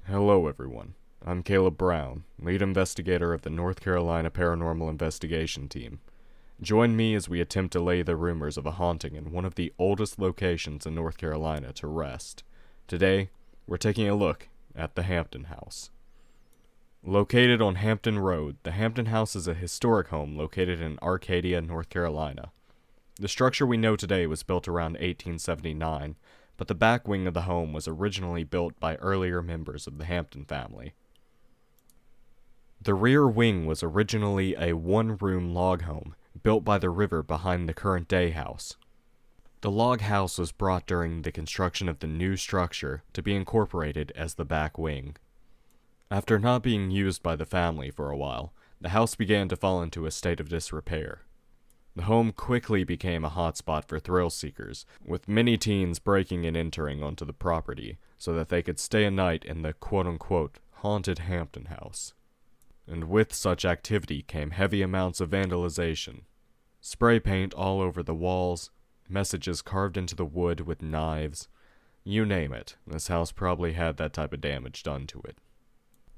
Hello everyone, I'm Caleb Brown, lead investigator of the North Carolina Paranormal Investigation Team. Join me as we attempt to lay the rumors of a haunting in one of the oldest locations in North Carolina to rest. Today, we're taking a look at the Hampton House. Located on Hampton Road, the Hampton House is a historic home located in Arcadia, North Carolina. The structure we know today was built around 1879, but the back wing of the home was originally built by earlier members of the Hampton family. The rear wing was originally a one-room log home, built by the river behind the current-day house. The log house was brought during the construction of the new structure to be incorporated as the back wing. After not being used by the family for a while, the house began to fall into a state of disrepair. The home quickly became a hotspot for thrill seekers, with many teens breaking and entering onto the property so that they could stay a night in the quote-unquote haunted Hampton House. And with such activity came heavy amounts of vandalization. Spray paint all over the walls, messages carved into the wood with knives. You name it, this house probably had that type of damage done to it.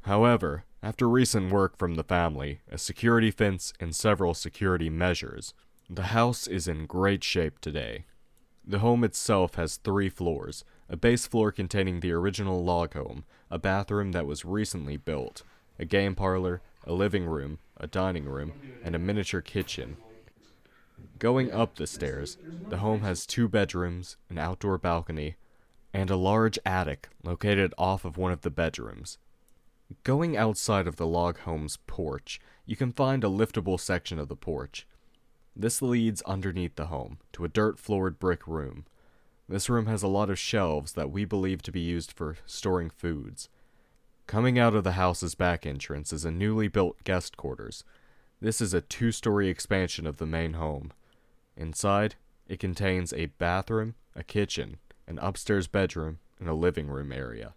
However, after recent work from the family, a security fence, and several security measures, the house is in great shape today. The home itself has 3 floors, a base floor containing the original log home, a bathroom that was recently built, a game parlor, a living room, a dining room, and a miniature kitchen. Going up the stairs, the home has 2 bedrooms, an outdoor balcony, and a large attic located off of one of the bedrooms. Going outside of the log home's porch, you can find a liftable section of the porch. This leads underneath the home, to a dirt-floored brick room. This room has a lot of shelves that we believe to be used for storing foods. Coming out of the house's back entrance is a newly built guest quarters. This is a 2-story expansion of the main home. Inside, it contains a bathroom, a kitchen, an upstairs bedroom, and a living room area.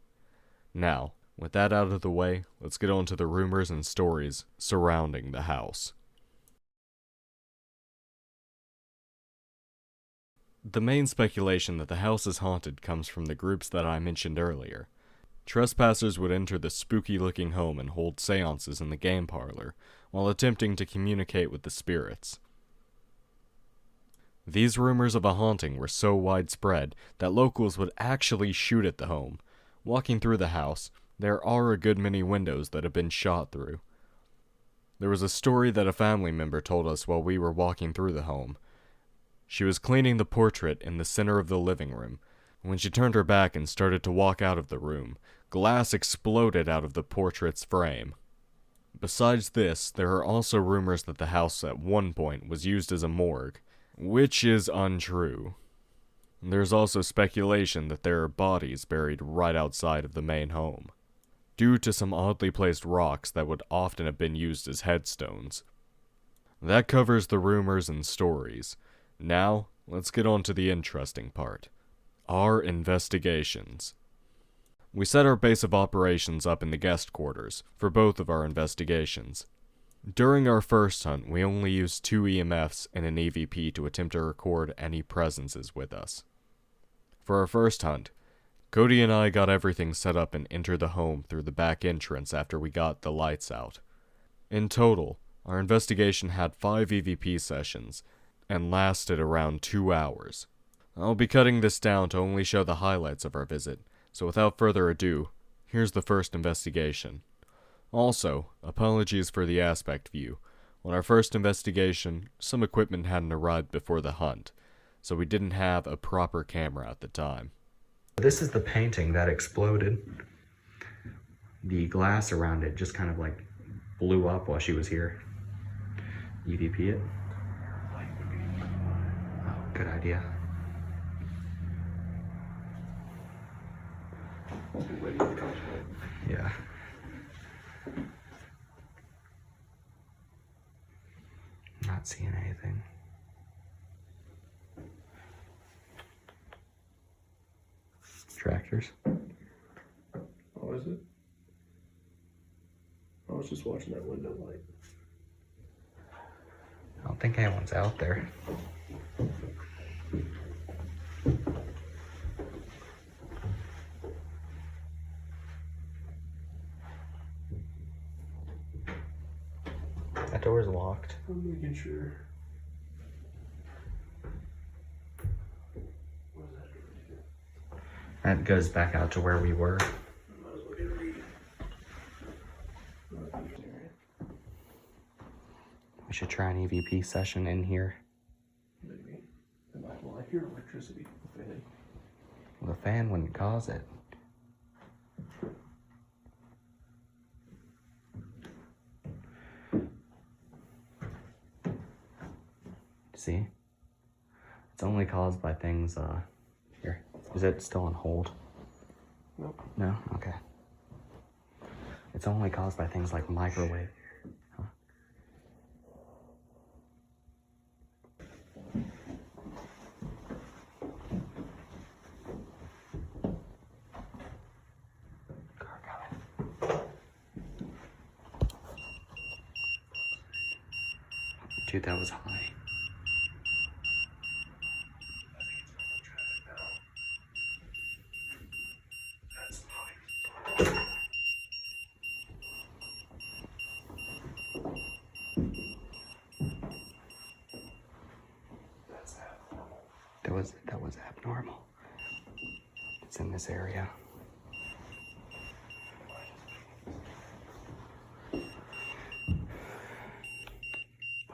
Now, with that out of the way, let's get on to the rumors and stories surrounding the house. The main speculation that the house is haunted comes from the groups that I mentioned earlier. Trespassers would enter the spooky-looking home and hold seances in the game parlor, while attempting to communicate with the spirits. These rumors of a haunting were so widespread that locals would actually shoot at the home. Walking through the house, there are a good many windows that have been shot through. There was a story that a family member told us while we were walking through the home. She was cleaning the portrait in the center of the living room. When she turned her back and started to walk out of the room, glass exploded out of the portrait's frame. Besides this, there are also rumors that the house at one point was used as a morgue, which is untrue. There's also speculation that there are bodies buried right outside of the main home, due to some oddly placed rocks that would often have been used as headstones. That covers the rumors and stories. Now, let's get on to the interesting part. Our investigations. We set our base of operations up in the guest quarters for both of our investigations. During our first hunt, we only used 2 EMFs and an EVP to attempt to record any presences with us. For our first hunt, Cody and I got everything set up and entered the home through the back entrance after we got the lights out. In total, our investigation had 5 EVP sessions, and lasted around 2 hours. I'll be cutting this down to only show the highlights of our visit, so without further ado, here's the first investigation. Also, apologies for the aspect view. On our first investigation, some equipment hadn't arrived before the hunt, so we didn't have a proper camera at the time. This is the painting that exploded. The glass around it just kind of like blew up while she was here. EVP it. Oh, good idea. Yeah. Not seeing anything. Tractors. Oh, is it? I was just watching that window light. I don't think anyone's out there. that door's locked. I'm making sure. What does that do? That goes back out to where we were. Might as well get a read. We should try an EVP session in here. Maybe. Well, I hear electricity. Well, the fan wouldn't cause it. See? It's only caused by things, here. Is it still on hold? Nope. No? Okay. It's only caused by things like microwave. Huh? Car coming. Dude, that was high. That was abnormal. It's in this area. But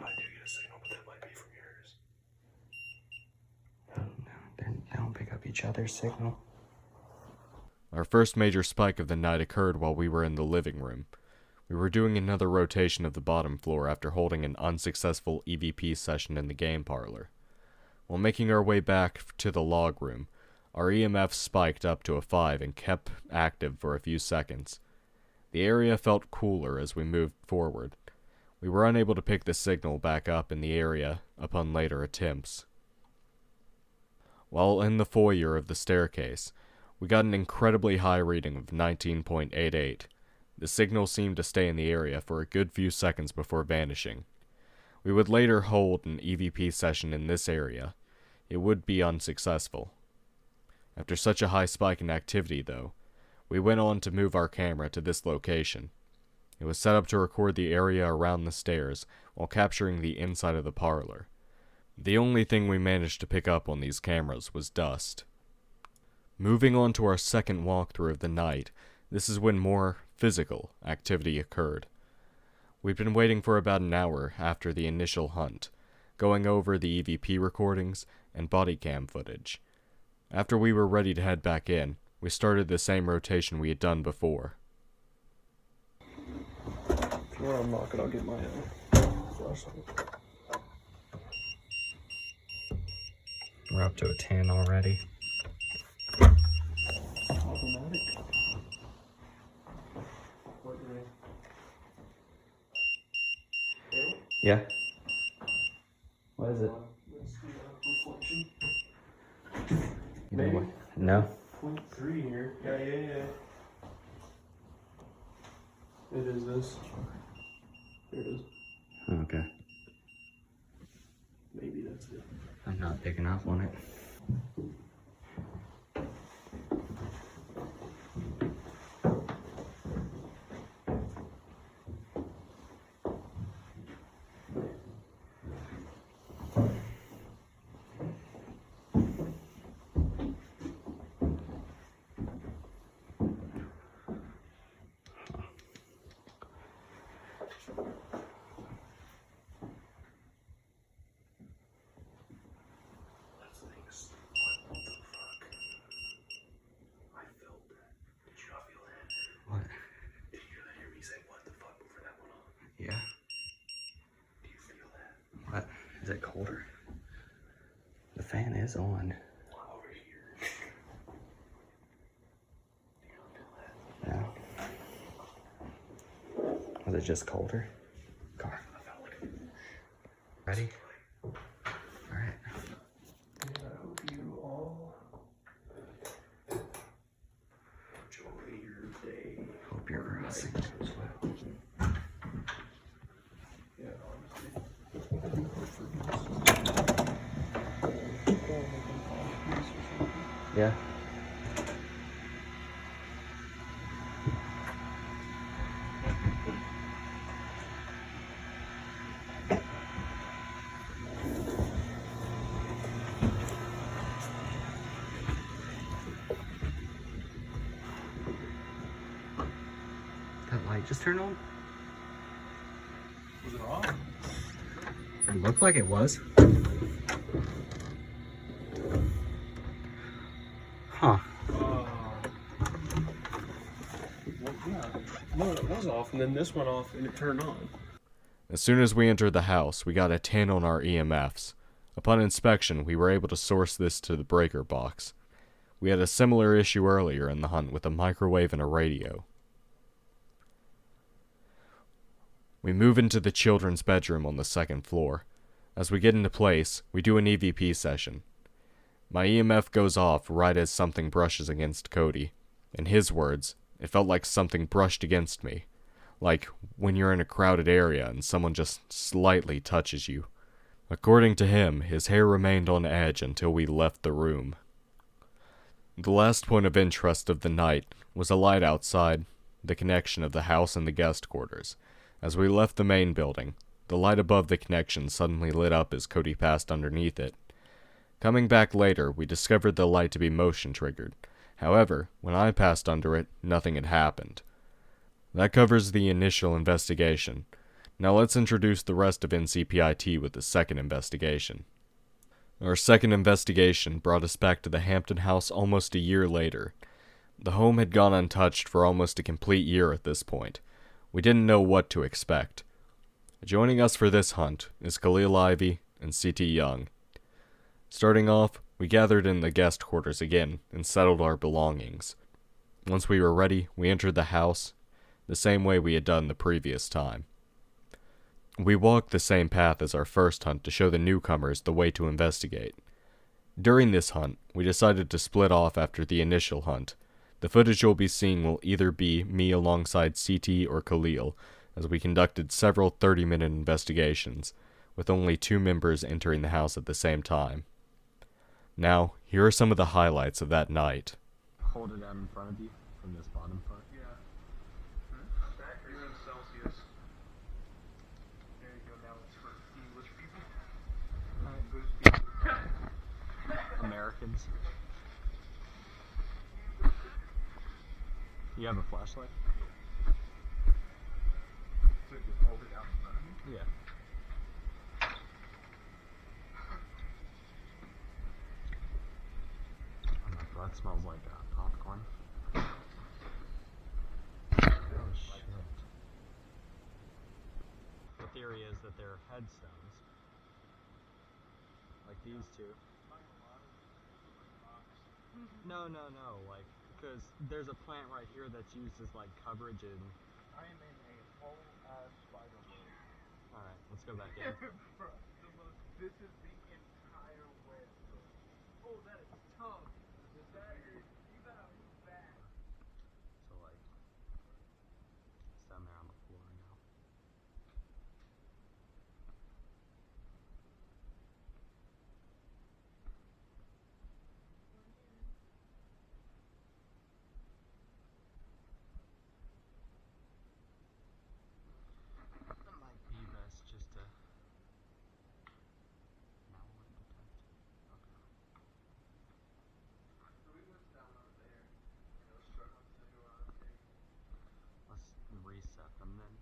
I do get a signal, but that might be from yours. No, they don't pick up each other's signal. Our first major spike of the night occurred while we were in the living room. We were doing another rotation of the bottom floor after holding an unsuccessful EVP session in the game parlor. While making our way back to the log room, our EMF spiked up to a 5 and kept active for a few seconds. The area felt cooler as we moved forward. We were unable to pick the signal back up in the area upon later attempts. While in the foyer of the staircase, we got an incredibly high reading of 19.88. The signal seemed to stay in the area for a good few seconds before vanishing. We would later hold an EVP session in this area. It would be unsuccessful. After such a high spike in activity, though, we went on to move our camera to this location. It was set up to record the area around the stairs while capturing the inside of the parlor. The only thing we managed to pick up on these cameras was dust. Moving on to our second walkthrough of the night, this is when more physical activity occurred. We'd been waiting for about an hour after the initial hunt, going over the EVP recordings and body cam footage. After we were ready to head back in, we started the same rotation we had done before. If you want to unlock it, I'll get my flashlight. We're up to a 10 already. Automatic. What ring? Yeah? What is it? Let's do a reflection. You know Maybe. what? No? 0.3 here. Yeah. It is this. There it is. Okay. Maybe that's it. I'm not picking up on it. Yeah. Do you feel that? What? Is it colder? The fan is on. Over here. You don't feel that? No. Was it just colder? Car. I felt like it. Ready? Alright. And I hope you all enjoy your day. Hope your crossing Night. goes well. Yeah, honestly. I do hope for this. Yeah. That light just turned on? Was it off? It looked like it was. Huh. Well, yeah. No, it was off, and then this went off, and it turned on. As soon as we entered the house, we got a 10 on our EMFs. Upon inspection, we were able to source this to the breaker box. We had a similar issue earlier in the hunt with a microwave and a radio. We move into the children's bedroom on the second floor. As we get into place, we do an EVP session. My EMF goes off right as something brushes against Cody. In his words, it felt like something brushed against me. Like when you're in a crowded area and someone just slightly touches you. According to him, his hair remained on edge until we left the room. The last point of interest of the night was a light outside the connection of the house and the guest quarters. As we left the main building, the light above the connection suddenly lit up as Cody passed underneath it. Coming back later, we discovered the light to be motion triggered. However, when I passed under it, nothing had happened. That covers the initial investigation. Now let's introduce the rest of NCPIT with the second investigation. Our second investigation brought us back to the Hampton house almost a year later. The home had gone untouched for almost a complete year at this point. We didn't know what to expect. Joining us for this hunt is Khalil Ivy and C.T. Young. Starting off, we gathered in the guest quarters again and settled our belongings. Once we were ready, we entered the house the same way we had done the previous time. We walked the same path as our first hunt to show the newcomers the way to investigate. During this hunt, we decided to split off after the initial hunt. The footage you'll be seeing will either be me alongside CT or Khalil, as we conducted several 30-minute investigations, with only 2 members entering the house at the same time. Now, here are some of the highlights of that night. Hold it out in front of you from this bottom part. Yeah. You're in Celsius. There you go. Now it's for English people. English people. Americans. You have a flashlight? So you hold it out in front of you? Yeah. Oh, my breath smells like popcorn. Oh shit. The theory is that they're headstones. Like these two. No, like, because there's a plant right here that's used as like coverage and... I am in a whole ass spider web. Alright, let's go back in. Bro, this is the entire web, bro. Oh, that is tough. That is, you gotta move back. So like, it's down there on the floor now. That might be best just to... Now we're detected. Okay. So we went down over there, and I was struggling to see. Let's reset them then.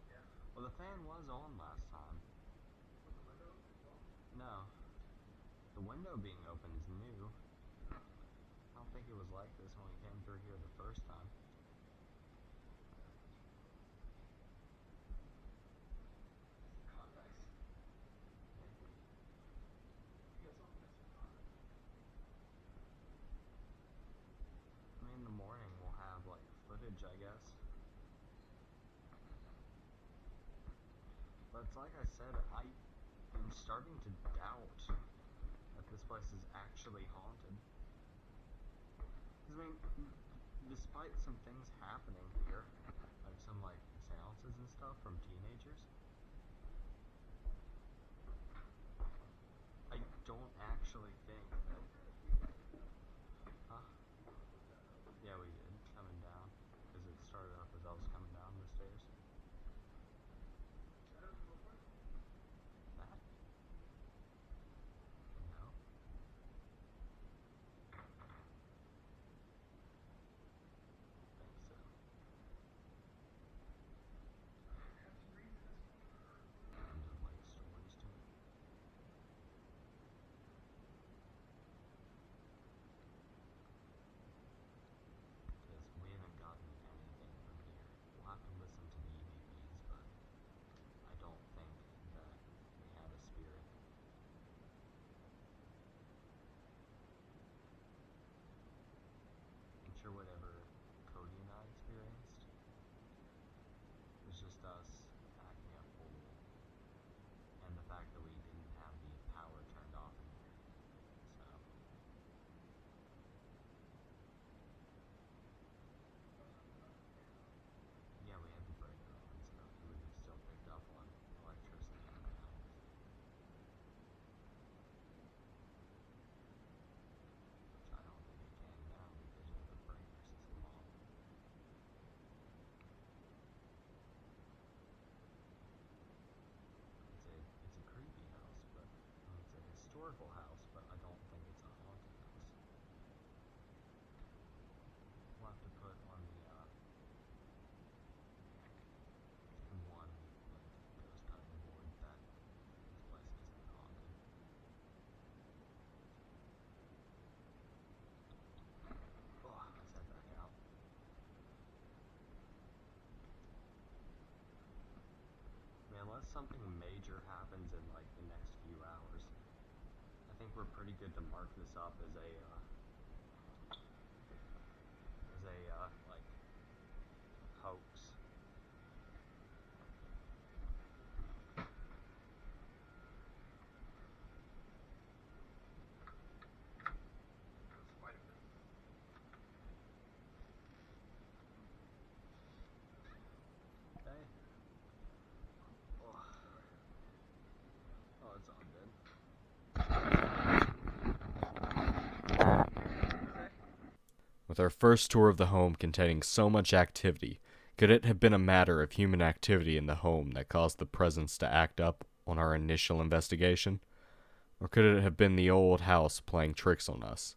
Yeah. Well, the fan was on last time. No. The window being open is new. I don't think it was like this when we came through here the first time. Maybe. I mean, in the morning we'll have like footage, I guess. But it's like I said, I am starting to doubt that this place is actually haunted. 'Cause I mean, despite some things happening here, like some like seances and stuff from teenagers, I don't actually think that something major happens in like the next few hours, I think we're pretty good to mark this up as a like hoax. Okay. Oh, it's all good. With our first tour of the home containing so much activity, could it have been a matter of human activity in the home that caused the presence to act up on our initial investigation? Or could it have been the old house playing tricks on us?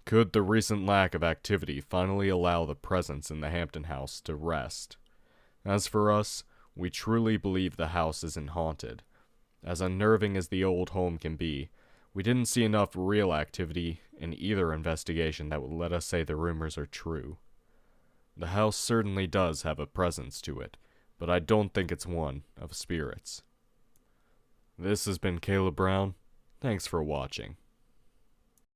Could the recent lack of activity finally allow the presence in the Hampton house to rest? As for us, we truly believe the house isn't haunted. As unnerving as the old home can be, we didn't see enough real activity in either investigation that would let us say the rumors are true. The house certainly does have a presence to it, but I don't think it's one of spirits. This has been Caleb Brown. Thanks for watching.